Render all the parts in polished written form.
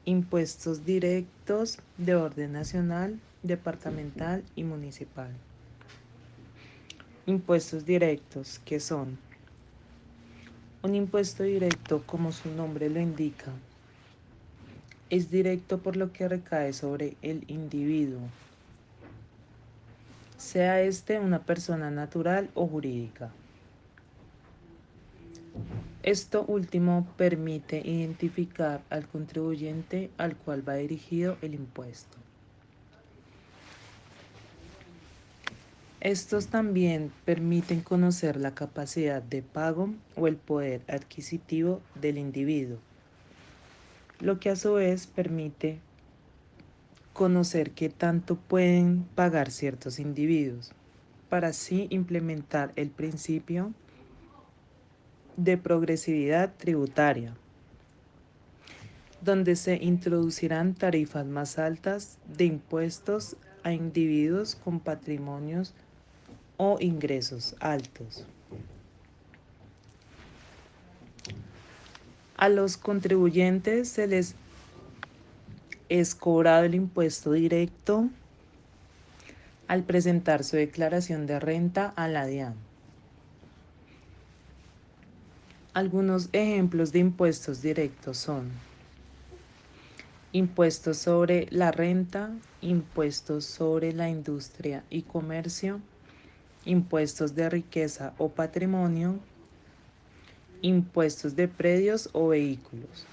Impuestos directos de orden nacional, departamental y municipal. Impuestos directos, ¿qué son? Un impuesto directo, como su nombre lo indica, es directo por lo que recae sobre el individuo, sea este una persona natural o jurídica. Esto último permite identificar al contribuyente al cual va dirigido el impuesto. Estos también permiten conocer la capacidad de pago o el poder adquisitivo del individuo, lo que a su vez permite conocer qué tanto pueden pagar ciertos individuos, para así implementar el principio de progresividad tributaria, donde se introducirán tarifas más altas de impuestos a individuos con patrimonios o ingresos altos. A los contribuyentes se les es cobrado el impuesto directo al presentar su declaración de renta a la DIAN. Algunos ejemplos de impuestos directos son impuestos sobre la renta, impuestos sobre la industria y comercio, impuestos de riqueza o patrimonio, impuestos de predios o vehículos.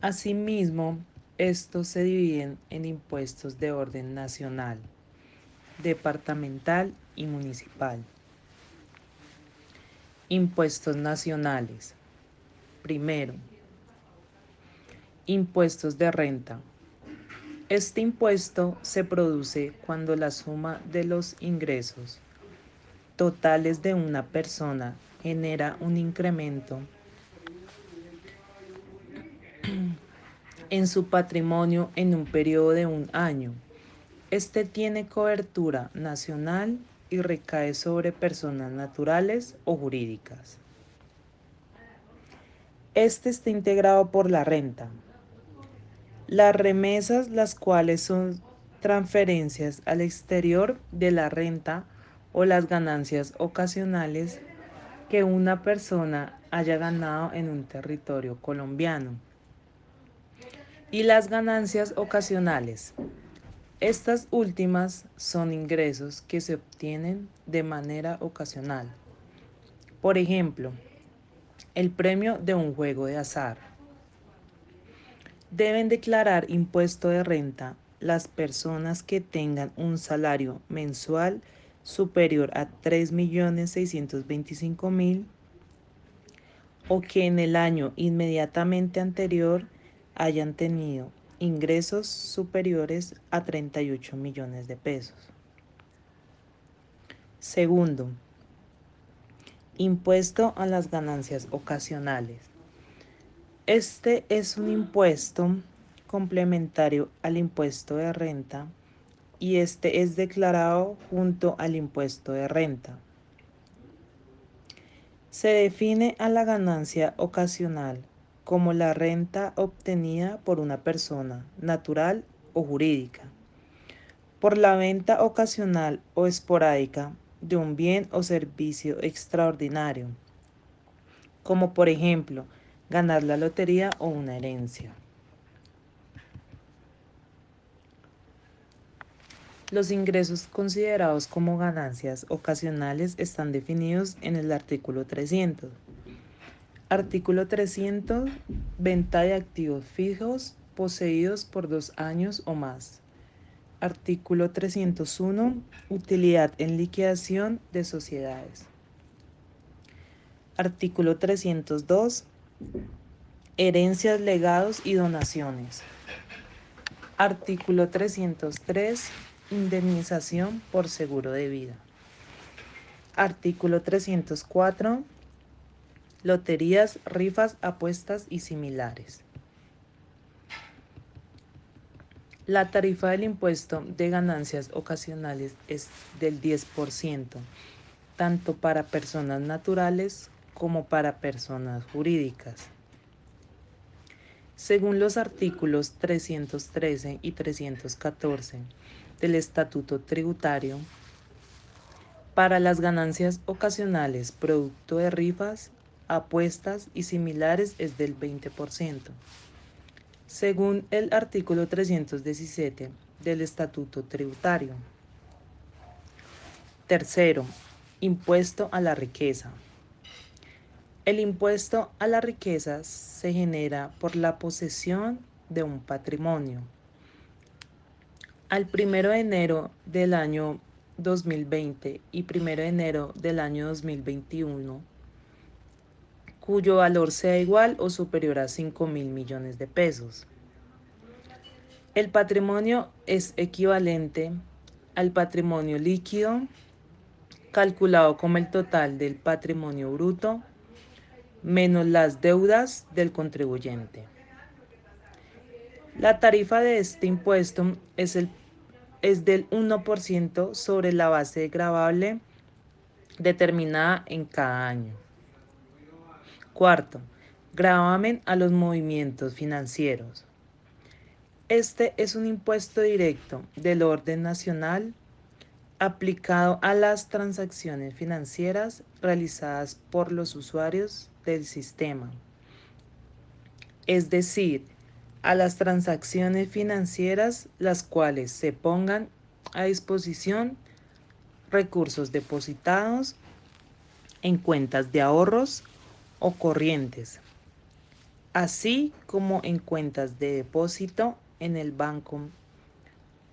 Asimismo, estos se dividen en impuestos de orden nacional, departamental y municipal. Impuestos nacionales. Primero, impuestos de renta. Este impuesto se produce cuando la suma de los ingresos totales de una persona genera un incremento en su patrimonio en un periodo de un año. Este tiene cobertura nacional y recae sobre personas naturales o jurídicas. Este está integrado por la renta. Las remesas, las cuales son transferencias al exterior de la renta o las ganancias ocasionales que una persona haya ganado en un territorio colombiano. Y las ganancias ocasionales. Estas últimas son ingresos que se obtienen de manera ocasional. Por ejemplo, el premio de un juego de azar. Deben declarar impuesto de renta las personas que tengan un salario mensual superior a 3.625.000 o que en el año inmediatamente anterior hayan tenido ingresos superiores a 38 millones de pesos. Segundo, impuesto a las ganancias ocasionales. Este es un impuesto complementario al impuesto de renta y este es declarado junto al impuesto de renta. Se define a la ganancia ocasional como la renta obtenida por una persona natural o jurídica por la venta ocasional o esporádica de un bien o servicio extraordinario, como por ejemplo ganar la lotería o una herencia. Los ingresos considerados como ganancias ocasionales están definidos en el artículo 300. Artículo 300. Venta de activos fijos poseídos por 2 años o más. Artículo 301. Utilidad en liquidación de sociedades. Artículo 302. Herencias, legados y donaciones. Artículo 303. Indemnización por seguro de vida. Artículo 304. Loterías, rifas, apuestas y similares. La tarifa del impuesto de ganancias ocasionales es del 10%, tanto para personas naturales como para personas jurídicas. Según los artículos 313 y 314 del Estatuto Tributario, para las ganancias ocasionales producto de rifas, apuestas y similares es del 20%. Según el artículo 317 del Estatuto Tributario. Tercero, impuesto a la riqueza. El impuesto a la riqueza se genera por la posesión de un patrimonio. Al 1 de enero del año 2020 y 1 de enero del año 2021, cuyo valor sea igual o superior a 5.000 millones de pesos. El patrimonio es equivalente al patrimonio líquido, calculado como el total del patrimonio bruto menos las deudas del contribuyente. La tarifa de este impuesto es del 1% sobre la base gravable determinada en cada año. Cuarto, gravamen a los movimientos financieros. Este es un impuesto directo del orden nacional aplicado a las transacciones financieras realizadas por los usuarios del sistema, es decir, a las transacciones financieras las cuales se pongan a disposición recursos depositados en cuentas de ahorros o corrientes, así como en cuentas de depósito en el Banco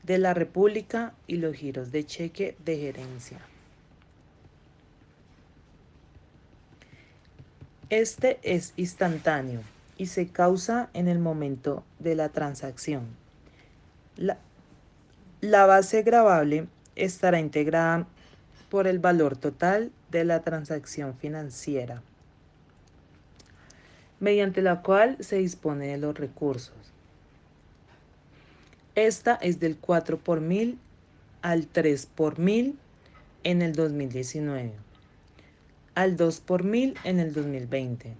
de la República y los giros de cheque de gerencia. Este es instantáneo y se causa en el momento de la transacción. La base gravable estará integrada por el valor total de la transacción financiera, mediante la cual se dispone de los recursos. Esta es del 4 por mil al 3 por mil en el 2019, al 2 por mil en el 2020,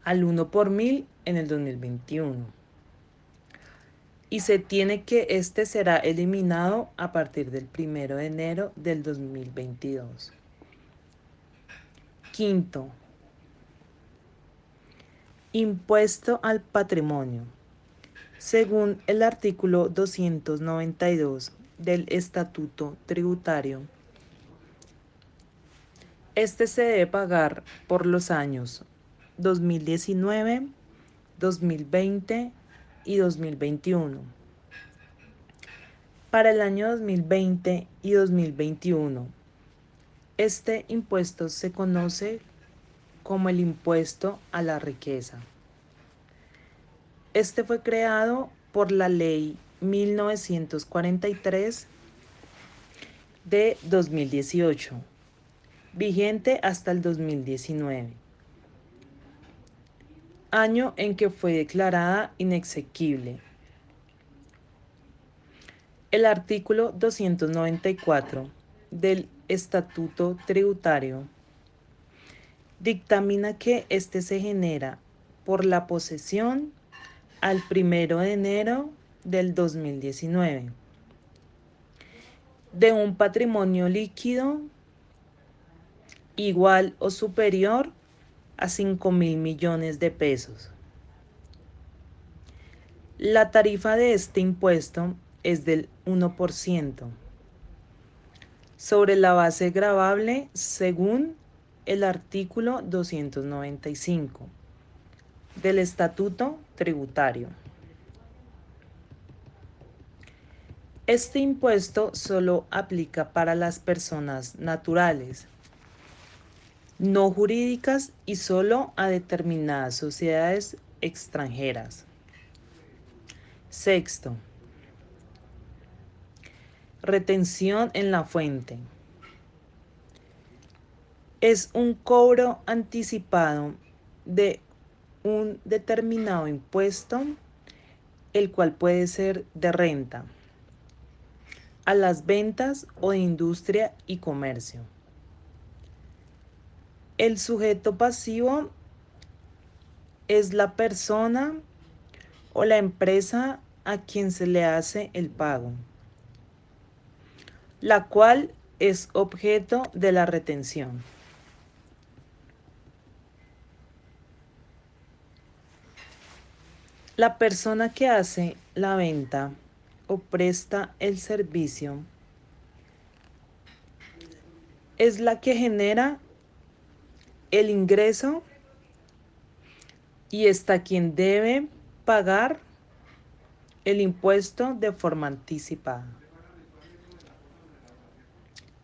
al 1 por mil en el 2021. Y se tiene que este será eliminado a partir del 1 de enero del 2022. Quinto, impuesto al patrimonio. Según el artículo 292 del Estatuto Tributario, este se debe pagar por los años 2019, 2020 y 2021. Para el año 2020 y 2021, este impuesto se conoce como el impuesto a la riqueza. Este fue creado por la Ley 1943 de 2018, vigente hasta el 2019, año en que fue declarada inexequible. El artículo 294 del Estatuto Tributario dictamina que este se genera por la posesión al 1 de enero del 2019 de un patrimonio líquido igual o superior a 5.000 millones de pesos. La tarifa de este impuesto es del 1% sobre la base gravable según el artículo 295 del Estatuto Tributario. Este impuesto solo aplica para las personas naturales, no jurídicas y solo a determinadas sociedades extranjeras. Sexto, retención en la fuente. Es un cobro anticipado de un determinado impuesto, el cual puede ser de renta, a las ventas o de industria y comercio. El sujeto pasivo es la persona o la empresa a quien se le hace el pago, la cual es objeto de la retención. La persona que hace la venta o presta el servicio es la que genera el ingreso y está quien debe pagar el impuesto de forma anticipada.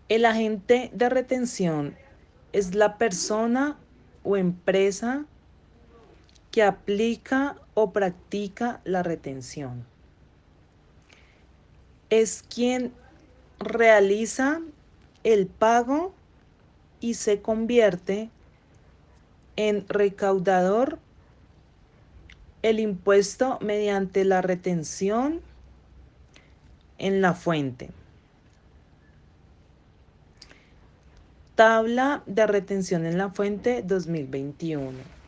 El agente de retención es la persona o empresa que aplica o practica la retención. Es quien realiza el pago y se convierte en recaudador el impuesto mediante la retención en la fuente. Tabla de retención en la fuente 2021.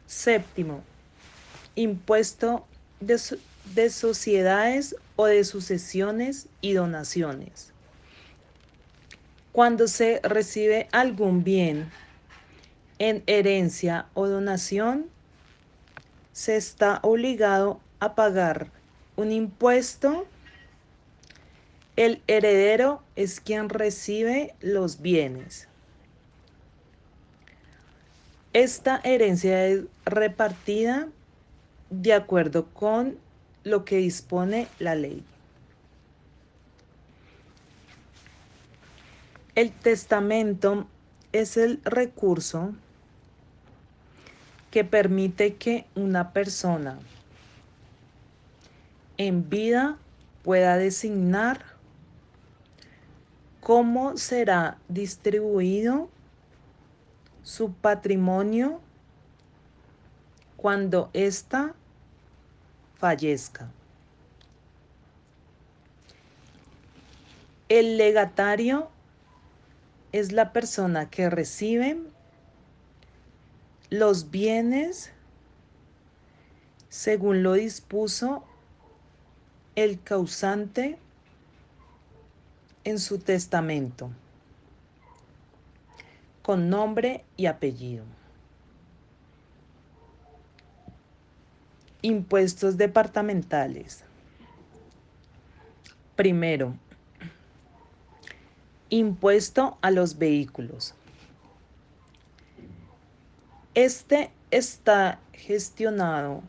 Séptimo, impuesto de sociedades o de sucesiones y donaciones. Cuando se recibe algún bien en herencia o donación, se está obligado a pagar un impuesto. El heredero es quien recibe los bienes. Esta herencia es repartida de acuerdo con lo que dispone la ley. El testamento es el recurso que permite que una persona en vida pueda designar cómo será distribuido su patrimonio cuando ésta fallezca. El legatario es la persona que recibe los bienes según lo dispuso el causante en su testamento, con nombre y apellido. Impuestos departamentales. Primero, impuesto a los vehículos. Este está gestionado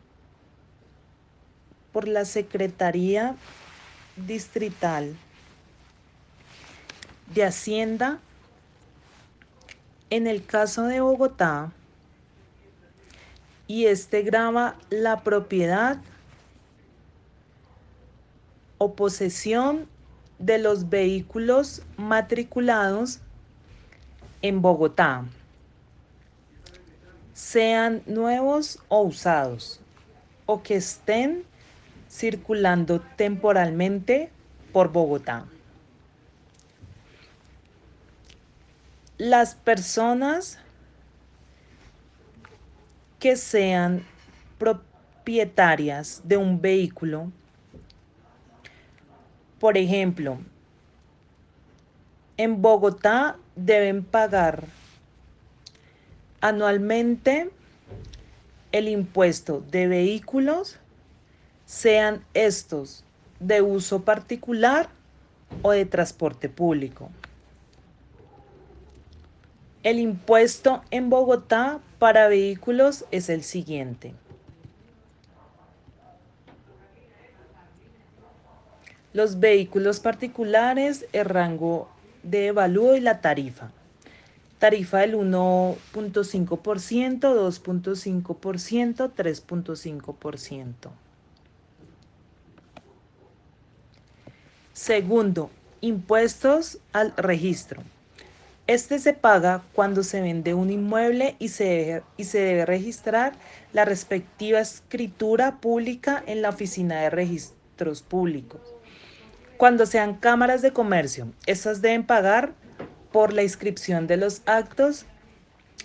por la Secretaría Distrital de Hacienda. En el caso de Bogotá, y este grava la propiedad o posesión de los vehículos matriculados en Bogotá, sean nuevos o usados, o que estén circulando temporalmente por Bogotá. Las personas que sean propietarias de un vehículo, por ejemplo, en Bogotá deben pagar anualmente el impuesto de vehículos, sean estos de uso particular o de transporte público. El impuesto en Bogotá para vehículos es el siguiente. Los vehículos particulares, el rango de avalúo y la tarifa. Tarifa del 1.5%, 2.5%, 3.5%. Segundo, impuestos al registro. Este se paga cuando se vende un inmueble y se debe registrar la respectiva escritura pública en la Oficina de Registros Públicos. Cuando sean cámaras de comercio, estas deben pagar por la inscripción de los actos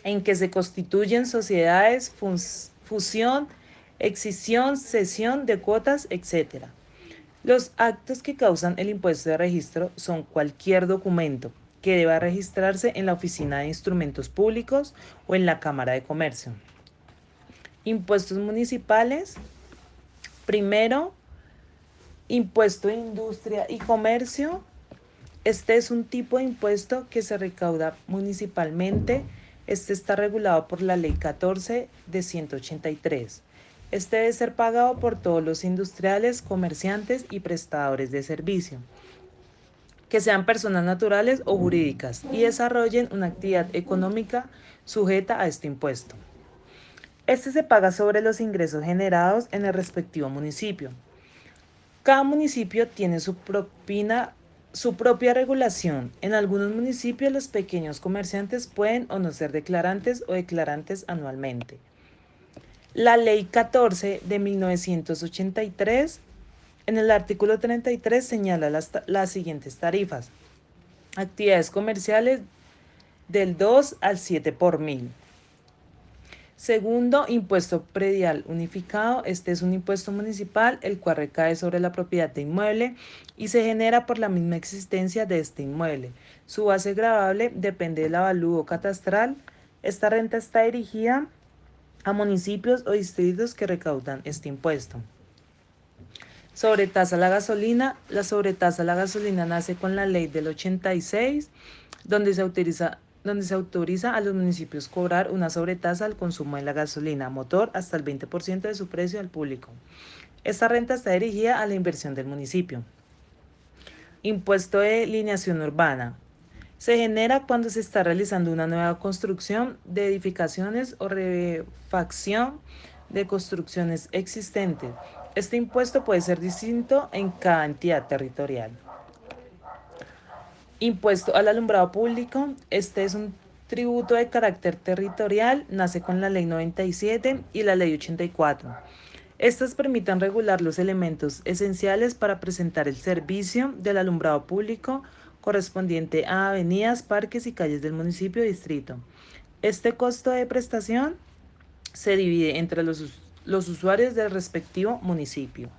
en que se constituyen sociedades, fusión, excisión, cesión de cuotas, etc. Los actos que causan el impuesto de registro son cualquier documento que deba registrarse en la Oficina de Instrumentos Públicos o en la Cámara de Comercio. Impuestos municipales. Primero, impuesto de industria y comercio. Este es un tipo de impuesto que se recauda municipalmente. Este está regulado por la Ley 14 de 183. Este debe ser pagado por todos los industriales, comerciantes y prestadores de servicio, que sean personas naturales o jurídicas y desarrollen una actividad económica sujeta a este impuesto. Este se paga sobre los ingresos generados en el respectivo municipio. Cada municipio tiene su propia regulación. En algunos municipios los pequeños comerciantes pueden o no ser declarantes o declarantes anualmente. La Ley 14 de 1983, en el artículo 33, señala las siguientes tarifas. Actividades comerciales del 2 al 7 por mil. Segundo, impuesto predial unificado. Este es un impuesto municipal, el cual recae sobre la propiedad de inmueble y se genera por la misma existencia de este inmueble. Su base gravable depende del avalúo catastral. Esta renta está dirigida a municipios o distritos que recaudan este impuesto. Sobretasa a la gasolina. La sobretasa a la gasolina nace con la ley del 86, donde se autoriza a los municipios cobrar una sobretasa al consumo de la gasolina motor hasta el 20% de su precio al público. Esta renta está dirigida a la inversión del municipio. Impuesto de lineación urbana. Se genera cuando se está realizando una nueva construcción de edificaciones o refacción de construcciones existentes. Este impuesto puede ser distinto en cada entidad territorial. Impuesto al alumbrado público. Este es un tributo de carácter territorial, nace con la Ley 97 y la Ley 84. Estas permiten regular los elementos esenciales para presentar el servicio del alumbrado público correspondiente a avenidas, parques y calles del municipio o distrito. Este costo de prestación se divide entre los usuarios del respectivo municipio.